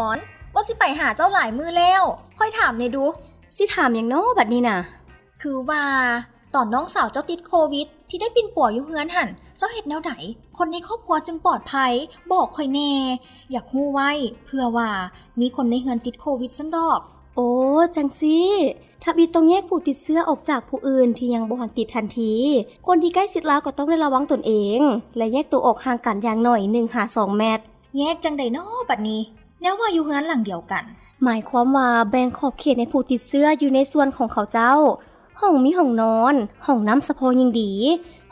อนว่าสิไปหาเจ้าหลายมือแล้วค่อยถามในดูสิถามอย่างน้อบัดนี้น่ะคือว่าตอนน้องสาวเจ้าติดโควิดที่ได้ปิ่นป่วยอยู่เฮือนหั่นเจ้าเฮ็ดแนวไหนคนในครอบครัวจึงปลอดภัยบอกค่อยแน่อยากฮู้ไว้เพื่อว่ามีคนในเฮือนติดโควิดซั่นดอกโอ้จังสิถ้ามีต้องแยกผู้ติดเชื้อออกจากผู้อื่นที่ยังบ่ทันติดทันทีคนที่ใกล้ชิดแล้วก็ต้องได้ระวังตนเองและแยกตัวออกห่างกันอย่างน้อย 1-2 เมตรแยกจังได๋น้อบัดนี้แนวว่าอยู่เฮือนหลังเดียวกันหมายความว่าแบ่งขอบเขตในผู้ติดเชื้ออยู่ในส่วนของเขาเจ้าห้องมีห้องนอนห้องน้ำเฉพาะยิ่งดี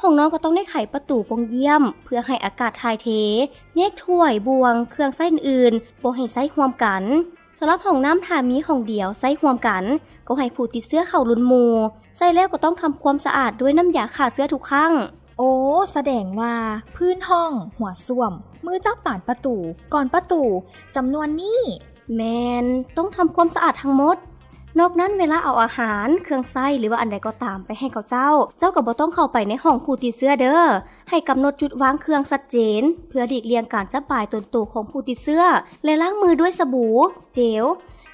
ห้องนอนก็ต้องได้ไขประตูปงเยี่ยมเพื่อให้อากาศถ่ายเทแยกถ้วยบวงเครื่องใช้อื่นๆบ่ให้ใช้ร่วมกันสำหรับห้องน้ำถ้ามีห้องเดียวใช้ร่วมกันก็ให้ผู้ติดเชื้อเข้ารุนหมู่ใช้แล้วก็ต้องทำความสะอาดด้วยน้ำยาฆ่าเชื้อทุกครั้งโอ้แสดงว่าพื้นห้องหัวส้วมมือจับปานประตูก่อนประตูจำนวนนี้แมนต้องทำความสะอาดทั้งหมดนอกนั้นเวลาเอาอาหารเครื่องไส้หรือว่าอันใดก็ตามไปให้เขาเจ้าก็บ่ต้องเข้าไปในห้องผู้ติดเชื้อเด้อให้กำหนดจุดวางเครื่องชัดเจนเพื่อหลีกเลี่ยงการจับปลายตนตัวของผู้ติดเชื้อและล้างมือด้วยสบู่เจล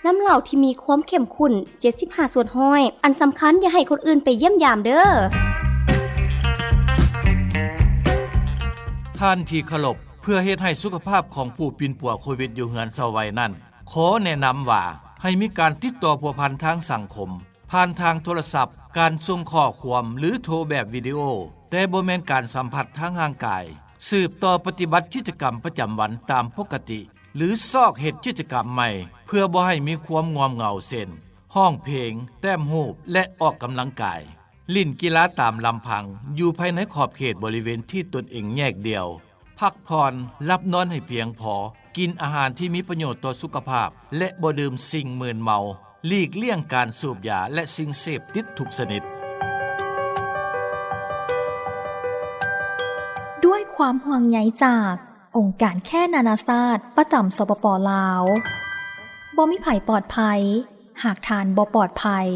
น้ำเหล่าที่มีความเข้มข้น75ส่วนห้อยอันสำคัญอย่าให้คนอื่นไปเยี่ยมยามเด้อท่านที่เคารพเพื่อเฮ็ดให้สุขภาพของผู้ปิ่นป่วยโควิดอยู่เฮือนเซาไว้นั้นขอแนะนำว่าให้มีการติดต่อผัวพันทางสังคมผ่านทางโทรศัพท์การส่งข้อความหรือโทรแบบวิดีโอแต่บ่แม่นการสัมผัสทางร่างกายสืบต่อปฏิบัติกิจกรรมประจำวันตามปกติหรือซอกเฮ็ดกิจกรรมใหม่เพื่อบ่ให้มีความงอมเหงาเช่นห้องเพลงแต้มรูปและออกกำลังกายลิ่นกีฬาตามลำพังอยู่ภายในขอบเขตบริเวณที่ตนเองแยกเดียวพักผ่อนหลับนอนให้เพียงพอกินอาหารที่มีประโยชน์ต่อสุขภาพและบ่ดื่มสิ่งมึนเมาหลีกเลี่ยงการสูบยาและสิ่งเสพติดทุกชนิดด้วยความห่วงใยจากองค์การแค่นานาชาติประจำสปป.ลาวบ่มีไผปลอดภัยหากทานบ่ปลอดภัย